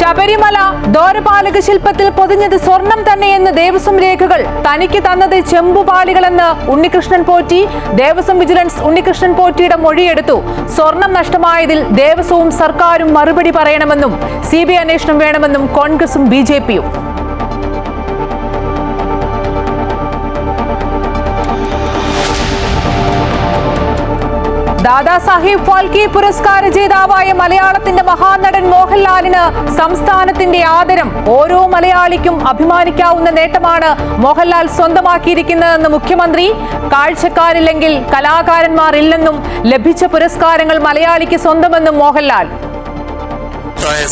ശബരിമല ദ്വാരപാലക ശില്പത്തിൽ പൊതിഞ്ഞത് സ്വർണം തന്നെയെന്ന് ദേവസ്വം രേഖകൾ, തനിക്ക് തന്നത് ചെമ്പുപാളികളെന്ന് ഉണ്ണികൃഷ്ണൻ പോറ്റി. ദേവസ്വം വിജിലൻസ് ഉണ്ണികൃഷ്ണൻ പോറ്റിയുടെ മൊഴിയെടുത്തു. സ്വർണം നഷ്ടമായതിൽ ദേവസ്വവും സർക്കാരും മറുപടി പറയണമെന്നും CBI അന്വേഷണം വേണമെന്നും കോൺഗ്രസും BJPയും. ദാദാസാഹിബ് ഫാൽക്കെ പുരസ്കാര ജേതാവായ മലയാളത്തിന്റെ മഹാനടൻ മോഹൻലാലിന് സംസ്ഥാനത്തിന്റെ ആദരം. ഓരോ മലയാളിക്കും അഭിമാനിക്കാവുന്ന നേട്ടമാണ് മോഹൻലാൽ സ്വന്തമാക്കിയിരിക്കുന്നതെന്ന് മുഖ്യമന്ത്രി. കാഴ്ചക്കാരില്ലെങ്കിൽ കലാകാരന്മാർ ഇല്ലെന്നും ലഭിച്ച പുരസ്കാരങ്ങൾ മലയാളിക്ക് സ്വന്തമെന്നും മോഹൻലാൽ.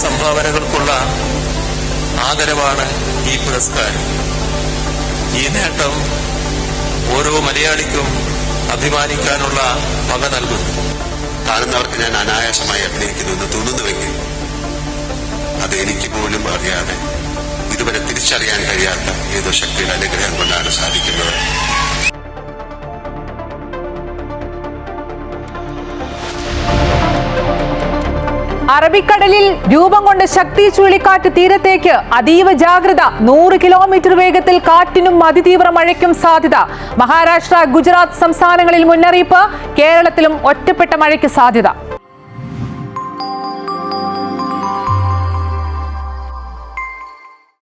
സംഭാവനകൾക്കുള്ള ആദരവാണ് ഈ പുരസ്കാരം. ഈ നേട്ടം ഓരോ മലയാളിക്കും അഭിമാനിക്കാനുള്ള വക നൽകുന്നു. കാണുന്നവർക്ക് ഞാൻ അനായാസമായി അഭിനയിക്കുന്നു എന്ന് തോന്നുന്നുവെങ്കിൽ അത് എനിക്ക് പോലും അറിയാതെ ഇതുവരെ തിരിച്ചറിയാൻ കഴിയാത്ത ഏതോ ശക്തിയുടെ അനുഗ്രഹം കൊണ്ടാണ് സാധിക്കുന്നത്. അറബിക്കടലിൽ രൂപം കൊണ്ട ശക്തി ചുഴലിക്കാറ്റ് തീരത്തേക്ക് അതീവ ജാഗ്രത. 100 കിലോമീറ്റർ വേഗത്തിൽ കാറ്റിനും അതിതീവ്ര മഴയ്ക്കും സാധ്യത. മഹാരാഷ്ട്ര, ഗുജറാത്ത് സംസ്ഥാനങ്ങളിൽ മുന്നറിയിപ്പ്. കേരളത്തിലും ഒറ്റപ്പെട്ട മഴയ്ക്ക് സാധ്യത.